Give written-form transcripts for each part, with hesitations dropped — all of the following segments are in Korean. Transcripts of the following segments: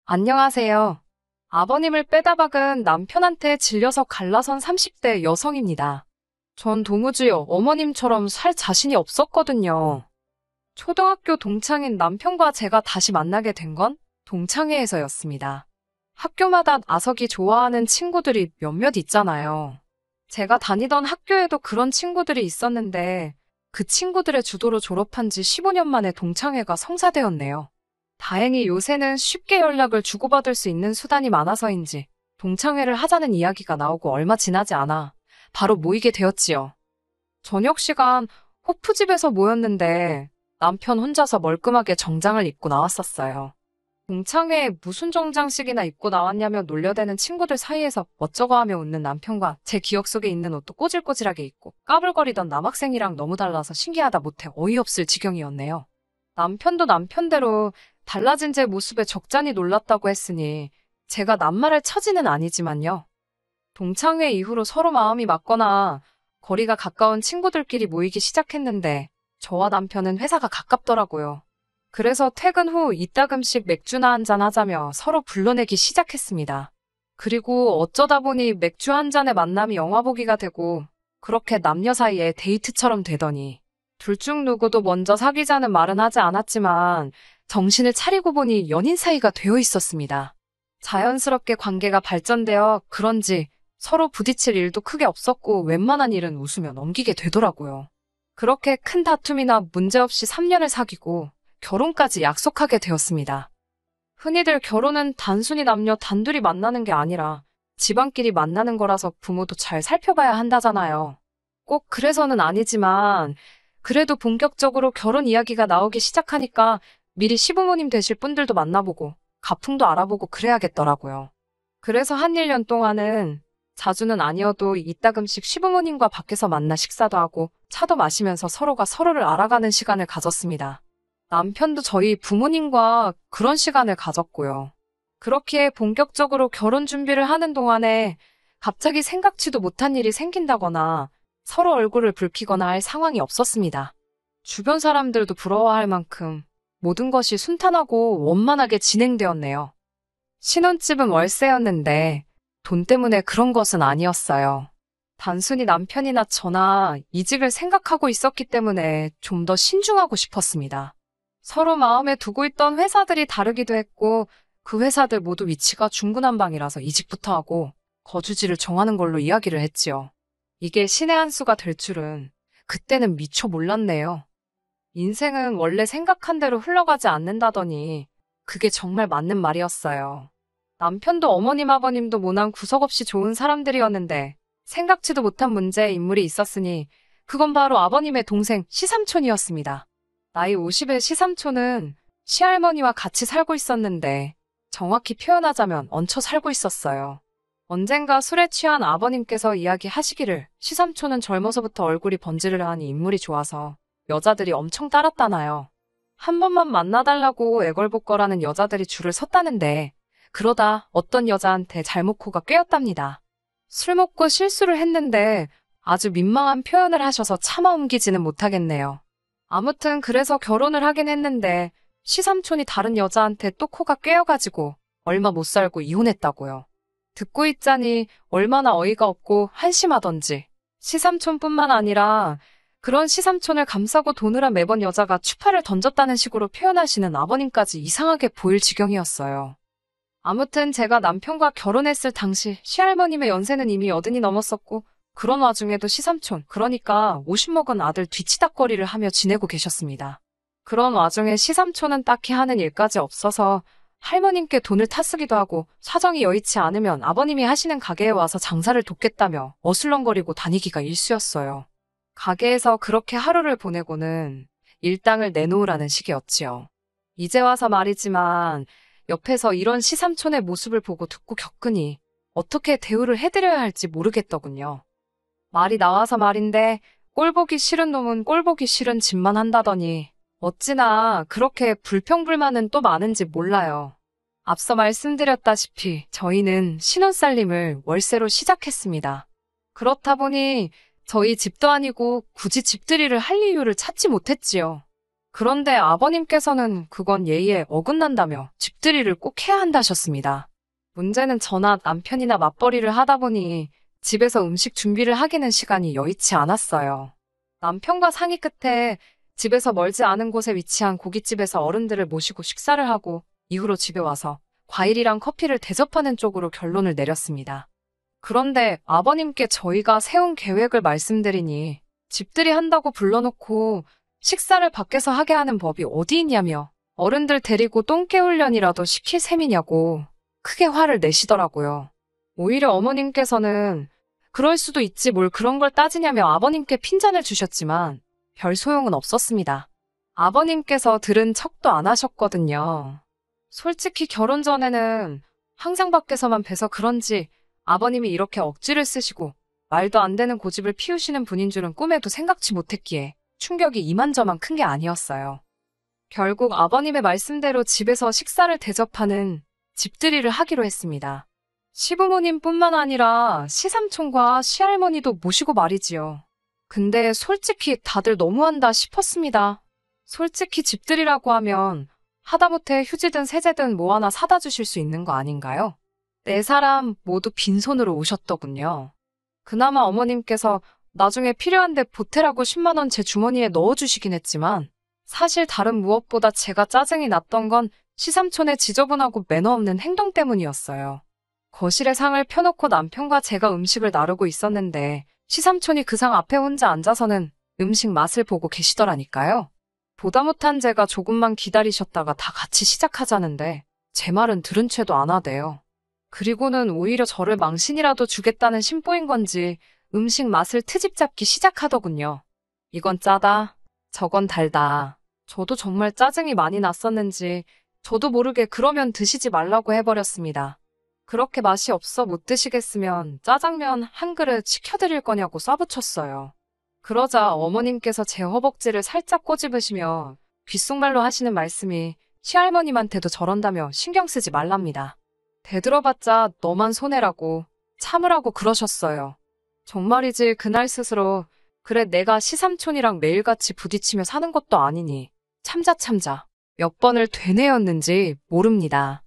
안녕하세요. 아버님을 빼다 박은 남편한테 질려서 갈라선 30대 여성입니다. 전 도무지 어머님처럼 살 자신이 없었거든요. 초등학교 동창인 남편과 제가 다시 만나게 된 건 동창회에서였습니다. 학교마다 아석이 좋아하는 친구들이 몇몇 있잖아요. 제가 다니던 학교에도 그런 친구들이 있었는데 그 친구들의 주도로 졸업한 지 15년 만에 동창회가 성사되었네요. 다행히 요새는 쉽게 연락을 주고받을 수 있는 수단이 많아서인지 동창회를 하자는 이야기가 나오고 얼마 지나지 않아 바로 모이게 되었지요. 저녁 시간 호프집에서 모였는데 남편 혼자서 멀끔하게 정장을 입고 나왔었어요. 동창회에 무슨 정장식이나 입고 나왔냐며 놀려대는 친구들 사이에서 멋쩍어 하며 웃는 남편과 제 기억 속에 있는 옷도 꼬질꼬질하게 입고 까불거리던 남학생이랑 너무 달라서 신기하다 못해 어이없을 지경이었네요. 남편도 남편대로 달라진 제 모습에 적잖이 놀랐다고 했으니 제가 낱말할 처지는 아니지만요. 동창회 이후로 서로 마음이 맞거나 거리가 가까운 친구들끼리 모이기 시작했는데 저와 남편은 회사가 가깝더라고요. 그래서 퇴근 후 이따금씩 맥주나 한잔 하자며 서로 불러내기 시작했습니다. 그리고 어쩌다 보니 맥주 한 잔의 만남이 영화 보기가 되고 그렇게 남녀 사이에 데이트처럼 되더니 둘 중 누구도 먼저 사귀자는 말은 하지 않았지만 정신을 차리고 보니 연인 사이가 되어 있었습니다. 자연스럽게 관계가 발전되어 그런지 서로 부딪힐 일도 크게 없었고 웬만한 일은 웃으며 넘기게 되더라고요. 그렇게 큰 다툼이나 문제없이 3년을 사귀고 결혼까지 약속하게 되었습니다. 흔히들 결혼은 단순히 남녀 단둘이 만나는 게 아니라 집안끼리 만나는 거라서 부모도 잘 살펴봐야 한다잖아요. 꼭 그래서는 아니지만 그래도 본격적으로 결혼 이야기가 나오기 시작하니까 미리 시부모님 되실 분들도 만나보고 가풍도 알아보고 그래야겠더라고요. 그래서 한 1년 동안은 자주는 아니어도 이따금씩 시부모님과 밖에서 만나 식사도 하고 차도 마시면서 서로가 서로를 알아가는 시간을 가졌습니다. 남편도 저희 부모님과 그런 시간을 가졌고요. 그렇게 본격적으로 결혼 준비를 하는 동안에 갑자기 생각지도 못한 일이 생긴다거나 서로 얼굴을 붉히거나 할 상황이 없었습니다. 주변 사람들도 부러워할 만큼 모든 것이 순탄하고 원만하게 진행되었네요. 신혼집은 월세였는데 돈 때문에 그런 것은 아니었어요. 단순히 남편이나 저나 이직을 생각하고 있었기 때문에 좀 더 신중하고 싶었습니다. 서로 마음에 두고 있던 회사들이 다르기도 했고 그 회사들 모두 위치가 중구난방이라서 이직부터 하고 거주지를 정하는 걸로 이야기를 했지요. 이게 신의 한 수가 될 줄은 그때는 미처 몰랐네요. 인생은 원래 생각한 대로 흘러가지 않는다더니 그게 정말 맞는 말이었어요. 남편도 어머님 아버님도 모난 구석 없이 좋은 사람들이었는데 생각지도 못한 문제에 인물이 있었으니 그건 바로 아버님의 동생 시삼촌이었습니다. 나이 50의 시삼촌은 시할머니와 같이 살고 있었는데 정확히 표현하자면 얹혀 살고 있었어요. 언젠가 술에 취한 아버님께서 이야기하시기를 시삼촌은 젊어서부터 얼굴이 번지르르하니 인물이 좋아서 여자들이 엄청 따랐다나요. 한 번만 만나달라고 애걸복걸하는 여자들이 줄을 섰다는데 그러다 어떤 여자한테 잘못코가 꿰었답니다. 술 먹고 실수를 했는데 아주 민망한 표현을 하셔서 차마 옮기지는 못하겠네요. 아무튼 그래서 결혼을 하긴 했는데 시삼촌이 다른 여자한테 또 코가 꿰어가지고 얼마 못 살고 이혼했다고요. 듣고 있자니 얼마나 어이가 없고 한심하던지 시삼촌뿐만 아니라 그런 시삼촌을 감싸고 도느라 매번 여자가 추파를 던졌다는 식으로 표현하시는 아버님까지 이상하게 보일 지경이었어요. 아무튼 제가 남편과 결혼했을 당시 시할머님의 연세는 이미 80이 넘었었고 그런 와중에도 시삼촌, 그러니까 50 먹은 아들 뒤치다꺼리를 하며 지내고 계셨습니다. 그런 와중에 시삼촌은 딱히 하는 일까지 없어서 할머님께 돈을 타쓰기도 하고 사정이 여의치 않으면 아버님이 하시는 가게에 와서 장사를 돕겠다며 어슬렁거리고 다니기가 일쑤였어요. 가게에서 그렇게 하루를 보내고는 일당을 내놓으라는 식이었지요. 이제 와서 말이지만 옆에서 이런 시삼촌의 모습을 보고 듣고 겪으니 어떻게 대우를 해드려야 할지 모르겠더군요. 말이 나와서 말인데 꼴보기 싫은 놈은 꼴보기 싫은 짓만 한다더니 어찌나 그렇게 불평불만은 또 많은지 몰라요. 앞서 말씀드렸다시피 저희는 신혼살림을 월세로 시작했습니다. 그렇다 보니 저희 집도 아니고 굳이 집들이를 할 이유를 찾지 못했지요. 그런데 아버님께서는 그건 예의에 어긋난다며 집들이를 꼭 해야 한다셨습니다. 문제는 저나 남편이나 맞벌이를 하다 보니 집에서 음식 준비를 하기는 시간이 여의치 않았어요. 남편과 상의 끝에 집에서 멀지 않은 곳에 위치한 고깃집에서 어른들을 모시고 식사를 하고 이후로 집에 와서 과일이랑 커피를 대접하는 쪽으로 결론을 내렸습니다. 그런데 아버님께 저희가 세운 계획을 말씀드리니 집들이 한다고 불러놓고 식사를 밖에서 하게 하는 법이 어디 있냐며 어른들 데리고 똥개 훈련이라도 시킬 셈이냐고 크게 화를 내시더라고요. 오히려 어머님께서는 그럴 수도 있지 뭘 그런 걸 따지냐며 아버님께 핀잔을 주셨지만 별 소용은 없었습니다. 아버님께서 들은 척도 안 하셨거든요. 솔직히 결혼 전에는 항상 밖에서만 뵈서 그런지 아버님이 이렇게 억지를 쓰시고 말도 안 되는 고집을 피우시는 분인 줄은 꿈에도 생각지 못했기에 충격이 이만저만 큰 게 아니었어요. 결국 아버님의 말씀대로 집에서 식사를 대접하는 집들이를 하기로 했습니다. 시부모님뿐만 아니라 시삼촌과 시할머니도 모시고 말이지요. 근데 솔직히 다들 너무한다 싶었습니다. 솔직히 집들이라고 하면 하다못해 휴지든 세제든 뭐 하나 사다 주실 수 있는 거 아닌가요? 네 사람 모두 빈손으로 오셨더군요. 그나마 어머님께서 나중에 필요한데 보태라고 10만 원 제 주머니에 넣어주시긴 했지만 사실 다른 무엇보다 제가 짜증이 났던 건 시삼촌의 지저분하고 매너 없는 행동 때문이었어요. 거실에 상을 펴놓고 남편과 제가 음식을 나르고 있었는데 시삼촌이 그 상 앞에 혼자 앉아서는 음식 맛을 보고 계시더라니까요. 보다 못한 제가 조금만 기다리셨다가 다 같이 시작하자는데 제 말은 들은 채도 안 하대요. 그리고는 오히려 저를 망신이라도 주겠다는 심보인 건지 음식 맛을 트집 잡기 시작하더군요. 이건 짜다, 저건 달다. 저도 정말 짜증이 많이 났었는지 저도 모르게 그러면 드시지 말라고 해버렸습니다. 그렇게 맛이 없어 못 드시겠으면 짜장면 한 그릇 시켜드릴 거냐고 쏴붙였어요. 그러자 어머님께서 제 허벅지를 살짝 꼬집으시며 귓속말로 하시는 말씀이 시할머님한테도 저런다며 신경 쓰지 말랍니다. 대들어봤자 너만 손해라고 참으라고 그러셨어요. 정말이지 그날 스스로 그래 내가 시삼촌이랑 매일같이 부딪히며 사는 것도 아니니 참자 몇 번을 되뇌었는지 모릅니다.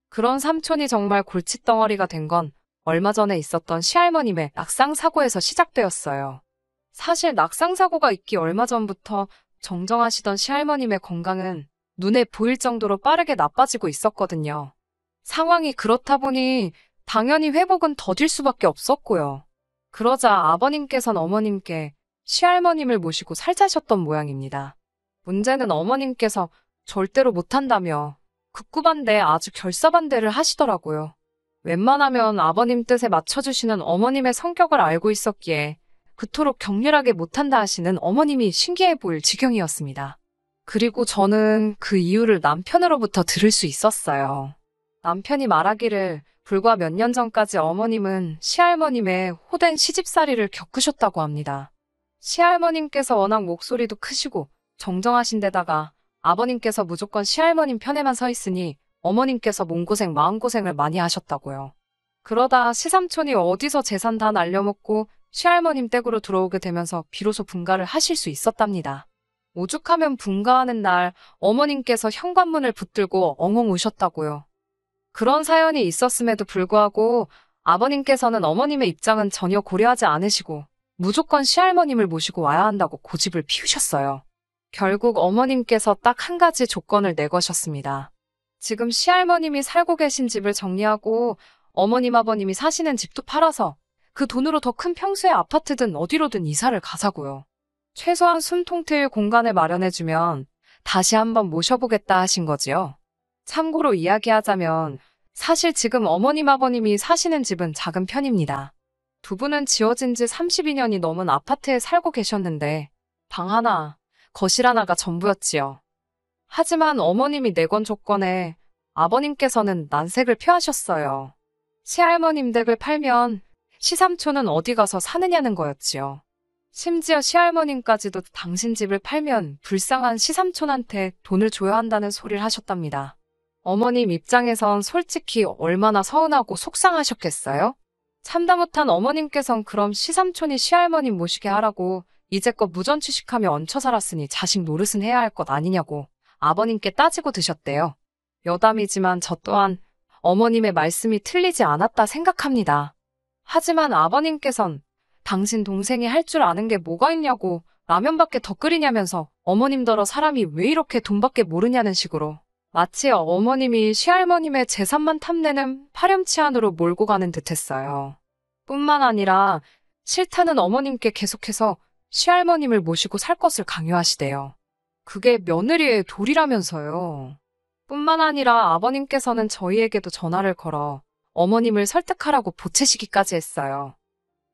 그런 삼촌이 정말 골칫덩어리가 된 건 얼마 전에 있었던 시할머님의 낙상사고에서 시작되었어요. 사실 낙상사고가 있기 얼마 전부터 정정하시던 시할머님의 건강은 눈에 보일 정도로 빠르게 나빠지고 있었거든요. 상황이 그렇다 보니 당연히 회복은 더딜 수밖에 없었고요. 그러자 아버님께서는 어머님께 시할머님을 모시고 살자셨던 모양입니다. 문제는 어머님께서 절대로 못한다며 극구반대 아주 결사반대를 하시더라고요. 웬만하면 아버님 뜻에 맞춰주시는 어머님의 성격을 알고 있었기에 그토록 격렬하게 못한다 하시는 어머님이 신기해 보일 지경이었습니다. 그리고 저는 그 이유를 남편으로부터 들을 수 있었어요. 남편이 말하기를 불과 몇 년 전까지 어머님은 시할머님의 호된 시집살이를 겪으셨다고 합니다. 시할머님께서 워낙 목소리도 크시고 정정하신 데다가 아버님께서 무조건 시할머님 편에만 서 있으니 어머님께서 몸고생 마음고생을 많이 하셨다고요. 그러다 시삼촌이 어디서 재산 다 날려먹고 시할머님 댁으로 들어오게 되면서 비로소 분가를 하실 수 있었답니다. 오죽하면 분가하는 날 어머님께서 현관문을 붙들고 엉엉 우셨다고요. 그런 사연이 있었음에도 불구하고 아버님께서는 어머님의 입장은 전혀 고려하지 않으시고 무조건 시할머님을 모시고 와야 한다고 고집을 피우셨어요. 결국 어머님께서 딱 한 가지 조건을 내거셨습니다. 지금 시할머님이 살고 계신 집을 정리하고 어머님 아버님이 사시는 집도 팔아서 그 돈으로 더 큰 평수의 아파트든 어디로든 이사를 가자고요. 최소한 숨통 트일 공간을 마련해주면 다시 한번 모셔보겠다 하신 거지요. 참고로 이야기하자면 사실 지금 어머님 아버님이 사시는 집은 작은 편입니다. 두 분은 지어진 지 32년이 넘은 아파트에 살고 계셨는데 방 하나, 거실 하나가 전부였지요. 하지만 어머님이 내건 조건에 아버님께서는 난색을 표하셨어요. 시할머님 댁을 팔면 시삼촌은 어디 가서 사느냐는 거였지요. 심지어 시할머님까지도 당신 집을 팔면 불쌍한 시삼촌한테 돈을 줘야 한다는 소리를 하셨답니다. 어머님 입장에선 솔직히 얼마나 서운하고 속상하셨겠어요? 참다 못한 어머님께선 그럼 시삼촌이 시할머님 모시게 하라고 이제껏 무전취식하며 얹혀 살았으니 자식 노릇은 해야 할 것 아니냐고 아버님께 따지고 드셨대요. 여담이지만 저 또한 어머님의 말씀이 틀리지 않았다 생각합니다. 하지만 아버님께선 당신 동생이 할 줄 아는 게 뭐가 있냐고 라면밖에 더 끓이냐면서 어머님더러 사람이 왜 이렇게 돈밖에 모르냐는 식으로 마치 어머님이 시할머님의 재산만 탐내는 파렴치한으로 몰고 가는 듯했어요. 뿐만 아니라 싫다는 어머님께 계속해서 시할머님을 모시고 살 것을 강요하시대요. 그게 며느리의 도리라면서요. 뿐만 아니라 아버님께서는 저희에게도 전화를 걸어 어머님을 설득하라고 보채시기까지 했어요.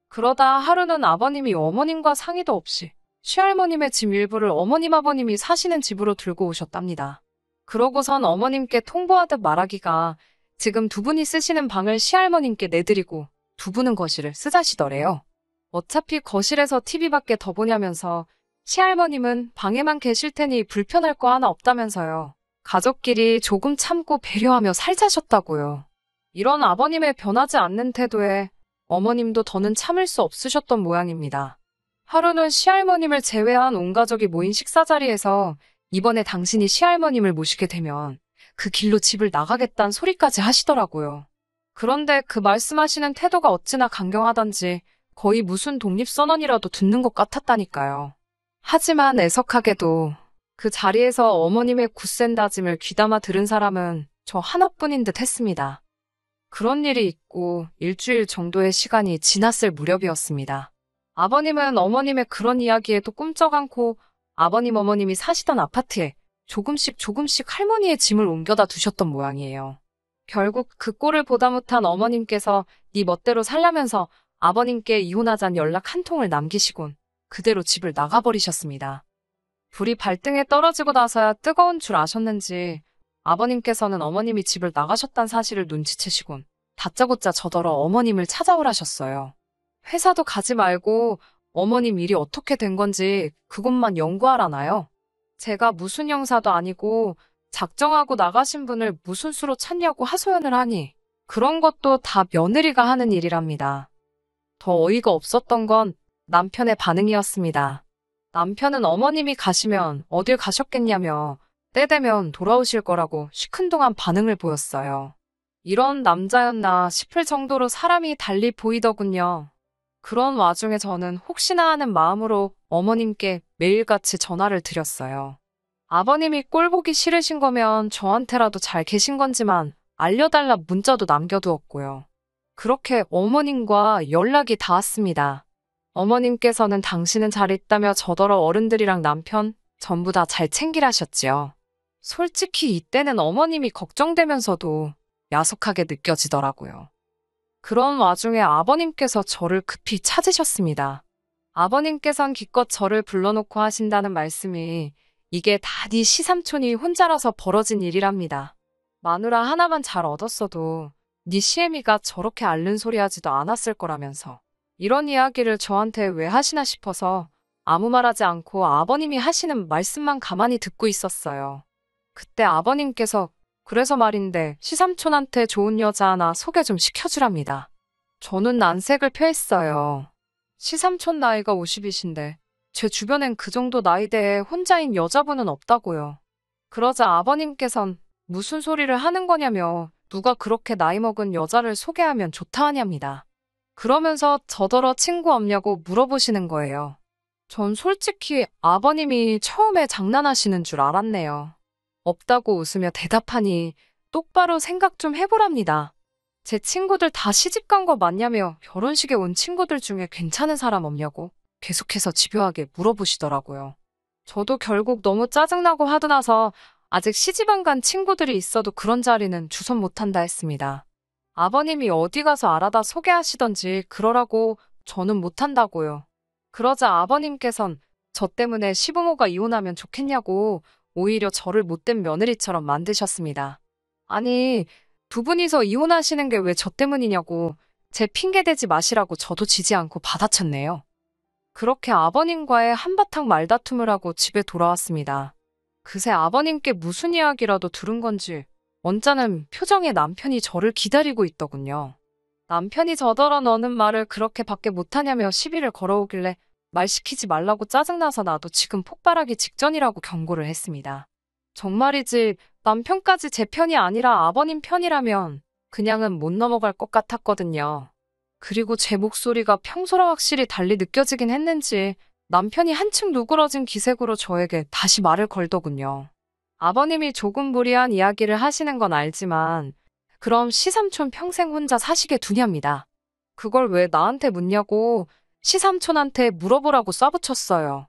그러다 하루는 아버님이 어머님과 상의도 없이 시할머님의 짐 일부를 어머님 아버님이 사시는 집으로 들고 오셨답니다. 그러고선 어머님께 통보하듯 말하기가 지금 두 분이 쓰시는 방을 시할머님께 내드리고 두 분은 거실을 쓰자시더래요. 어차피 거실에서 TV밖에 더 보냐면서 시할머님은 방에만 계실 테니 불편할 거 하나 없다면서요. 가족끼리 조금 참고 배려하며 살자셨다고요. 이런 아버님의 변하지 않는 태도에 어머님도 더는 참을 수 없으셨던 모양입니다. 하루는 시할머님을 제외한 온 가족이 모인 식사 자리에서 이번에 당신이 시할머님을 모시게 되면 그 길로 집을 나가겠다는 소리까지 하시더라고요. 그런데 그 말씀하시는 태도가 어찌나 강경하던지 거의 무슨 독립선언이라도 듣는 것 같았다니까요. 하지만 애석하게도 그 자리에서 어머님의 굳센 다짐을 귀담아 들은 사람은 저 하나뿐인 듯 했습니다. 그런 일이 있고 일주일 정도의 시간이 지났을 무렵이었습니다. 아버님은 어머님의 그런 이야기에도 꿈쩍 않고 아버님 어머님이 사시던 아파트에 조금씩 할머니의 짐을 옮겨다 두셨던 모양이에요. 결국 그 꼴을 보다 못한 어머님께서 네 멋대로 살라면서 아버님께 이혼하자는 연락 한 통을 남기시곤 그대로 집을 나가버리셨습니다. 불이 발등에 떨어지고 나서야 뜨거운 줄 아셨는지 아버님께서는 어머님이 집을 나가셨다는 사실을 눈치채시곤 다짜고짜 저더러 어머님을 찾아오라셨어요. 회사도 가지 말고 어머님 일이 어떻게 된 건지 그것만 연구하라나요? 제가 무슨 형사도 아니고 작정하고 나가신 분을 무슨 수로 찾냐고 하소연을 하니 그런 것도 다 며느리가 하는 일이랍니다. 더 어이가 없었던 건 남편의 반응이었습니다. 남편은 어머님이 가시면 어딜 가셨겠냐며 때 되면 돌아오실 거라고 시큰둥한 반응을 보였어요. 이런 남자였나 싶을 정도로 사람이 달리 보이더군요. 그런 와중에 저는 혹시나 하는 마음으로 어머님께 매일같이 전화를 드렸어요. 아버님이 꼴 보기 싫으신 거면 저한테라도 잘 계신 건지만 알려달라 문자도 남겨두었고요. 그렇게 어머님과 연락이 닿았습니다. 어머님께서는 당신은 잘 있다며 저더러 어른들이랑 남편 전부 다 잘 챙기라셨지요. 솔직히 이때는 어머님이 걱정되면서도 야속하게 느껴지더라고요. 그런 와중에 아버님께서 저를 급히 찾으셨습니다. 아버님께선 기껏 저를 불러놓고 하신다는 말씀이 이게 다 네 시삼촌이 혼자라서 벌어진 일이랍니다. 마누라 하나만 잘 얻었어도 네 시애미가 저렇게 앓는 소리 하지도 않았을 거라면서 이런 이야기를 저한테 왜 하시나 싶어서 아무 말하지 않고 아버님이 하시는 말씀만 가만히 듣고 있었어요. 그때 아버님께서 그래서 말인데 시삼촌한테 좋은 여자 하나 소개 좀 시켜주랍니다. 저는 난색을 표했어요. 시삼촌 나이가 50이신데 제 주변엔 그 정도 나이대에 혼자인 여자분은 없다고요. 그러자 아버님께선 무슨 소리를 하는 거냐며 누가 그렇게 나이 먹은 여자를 소개하면 좋다 하냐입니다. 그러면서 저더러 친구 없냐고 물어보시는 거예요. 전 솔직히 아버님이 처음에 장난하시는 줄 알았네요. 없다고 웃으며 대답하니 똑바로 생각 좀 해보랍니다. 제 친구들 다 시집간 거 맞냐며 결혼식에 온 친구들 중에 괜찮은 사람 없냐고 계속해서 집요하게 물어보시더라고요. 저도 결국 너무 짜증나고 화도 나서 아직 시집 안 간 친구들이 있어도 그런 자리는 주선 못한다 했습니다. 아버님이 어디 가서 알아다 소개하시던지 그러라고 저는 못한다고요. 그러자 아버님께선 저 때문에 시부모가 이혼하면 좋겠냐고 오히려 저를 못된 며느리처럼 만드셨습니다. 아니, 두 분이서 이혼하시는 게 왜 저 때문이냐고 제 핑계 대지 마시라고 저도 지지 않고 받아쳤네요. 그렇게 아버님과의 한바탕 말다툼을 하고 집에 돌아왔습니다. 그새 아버님께 무슨 이야기라도 들은 건지 언짢은 표정의 남편이 저를 기다리고 있더군요. 남편이 저더러 너는 말을 그렇게 밖에 못하냐며 시비를 걸어오길래 말 시키지 말라고 짜증나서 나도 지금 폭발하기 직전이라고 경고를 했습니다. 정말이지 남편까지 제 편이 아니라 아버님 편이라면 그냥은 못 넘어갈 것 같았거든요. 그리고 제 목소리가 평소랑 확실히 달리 느껴지긴 했는지 남편이 한층 누그러진 기색으로 저에게 다시 말을 걸더군요. 아버님이 조금 무리한 이야기를 하시는 건 알지만 그럼 시삼촌 평생 혼자 사시게 두냐입니다. 그걸 왜 나한테 묻냐고 시삼촌한테 물어보라고 쏴붙였어요.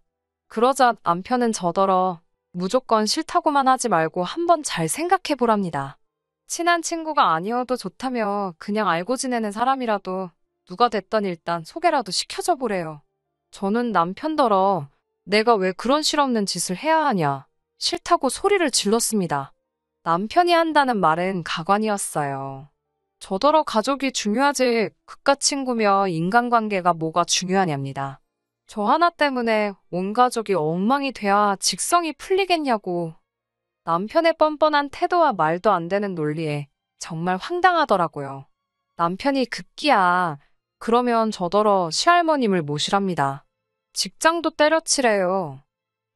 그러자 남편은 저더러 무조건 싫다고만 하지 말고 한번 잘 생각해 보랍니다. 친한 친구가 아니어도 좋다며 그냥 알고 지내는 사람이라도 누가 됐던 일단 소개라도 시켜줘 보래요. 저는 남편더러 내가 왜 그런 실없는 짓을 해야 하냐 싫다고 소리를 질렀습니다. 남편이 한다는 말은 가관이었어요. 저더러 가족이 중요하지 그깟 친구며 인간관계가 뭐가 중요하냐입니다. 저 하나 때문에 온 가족이 엉망이 돼야 직성이 풀리겠냐고. 남편의 뻔뻔한 태도와 말도 안 되는 논리에 정말 황당하더라고요. 남편이 급기야 그러면 저더러 시할머님을 모시랍니다. 직장도 때려치래요.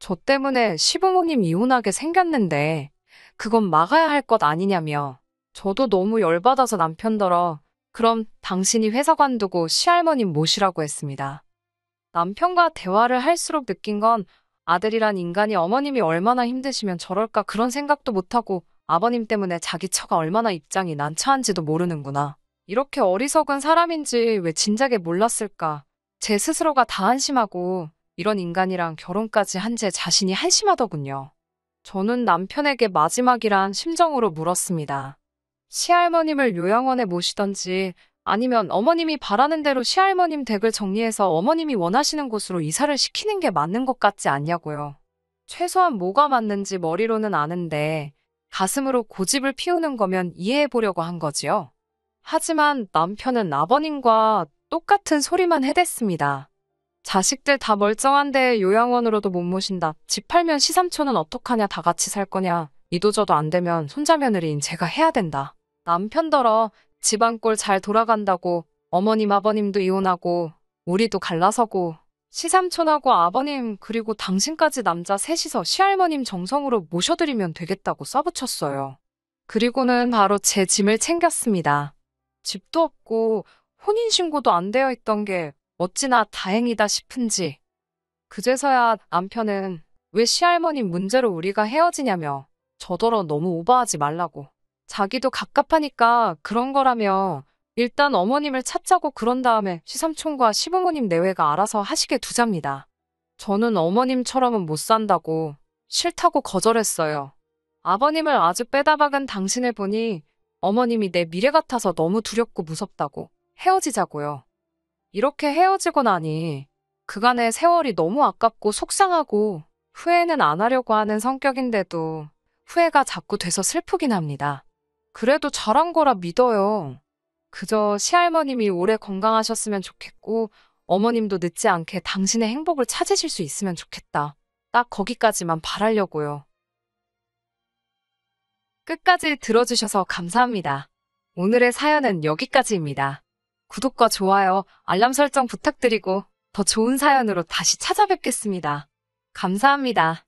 저 때문에 시부모님 이혼하게 생겼는데 그건 막아야 할 것 아니냐며. 저도 너무 열받아서 남편더러 그럼 당신이 회사 관두고 시할머님 모시라고 했습니다. 남편과 대화를 할수록 느낀 건 아들이란 인간이 어머님이 얼마나 힘드시면 저럴까 그런 생각도 못하고 아버님 때문에 자기 처가 얼마나 입장이 난처한지도 모르는구나. 이렇게 어리석은 사람인지 왜 진작에 몰랐을까. 제 스스로가 다 한심하고 이런 인간이랑 결혼까지 한 제 자신이 한심하더군요. 저는 남편에게 마지막이란 심정으로 물었습니다. 시할머님을 요양원에 모시던지 아니면 어머님이 바라는 대로 시할머님 댁을 정리해서 어머님이 원하시는 곳으로 이사를 시키는 게 맞는 것 같지 않냐고요. 최소한 뭐가 맞는지 머리로는 아는데 가슴으로 고집을 피우는 거면 이해해 보려고 한 거지요. 하지만 남편은 아버님과 똑같은 소리만 해댔습니다. 자식들 다 멀쩡한데 요양원으로도 못 모신다. 집 팔면 시삼촌은 어떡하냐 다 같이 살 거냐. 이도저도 안 되면 손자며느리인 제가 해야 된다. 남편더러 집안 꼴 잘 돌아간다고 어머님 아버님도 이혼하고 우리도 갈라서고 시삼촌하고 아버님 그리고 당신까지 남자 셋이서 시할머님 정성으로 모셔드리면 되겠다고 쏴붙였어요. 그리고는 바로 제 짐을 챙겼습니다. 집도 없고 혼인신고도 안 되어 있던 게 어찌나 다행이다 싶은지. 그제서야 남편은 왜 시할머님 문제로 우리가 헤어지냐며 저더러 너무 오버하지 말라고. 자기도 갑갑하니까 그런 거라며 일단 어머님을 찾자고 그런 다음에 시삼촌과 시부모님 내외가 알아서 하시게 두잡니다. 저는 어머님처럼은 못 산다고 싫다고 거절했어요. 아버님을 아주 빼다 박은 당신을 보니 어머님이 내 미래 같아서 너무 두렵고 무섭다고 헤어지자고요. 이렇게 헤어지고 나니 그간의 세월이 너무 아깝고 속상하고 후회는 안 하려고 하는 성격인데도 후회가 자꾸 돼서 슬프긴 합니다. 그래도 잘한 거라 믿어요. 그저 시할머님이 오래 건강하셨으면 좋겠고 어머님도 늦지 않게 당신의 행복을 찾으실 수 있으면 좋겠다. 딱 거기까지만 바라려고요. 끝까지 들어주셔서 감사합니다. 오늘의 사연은 여기까지입니다. 구독과 좋아요, 알람 설정 부탁드리고 더 좋은 사연으로 다시 찾아뵙겠습니다. 감사합니다.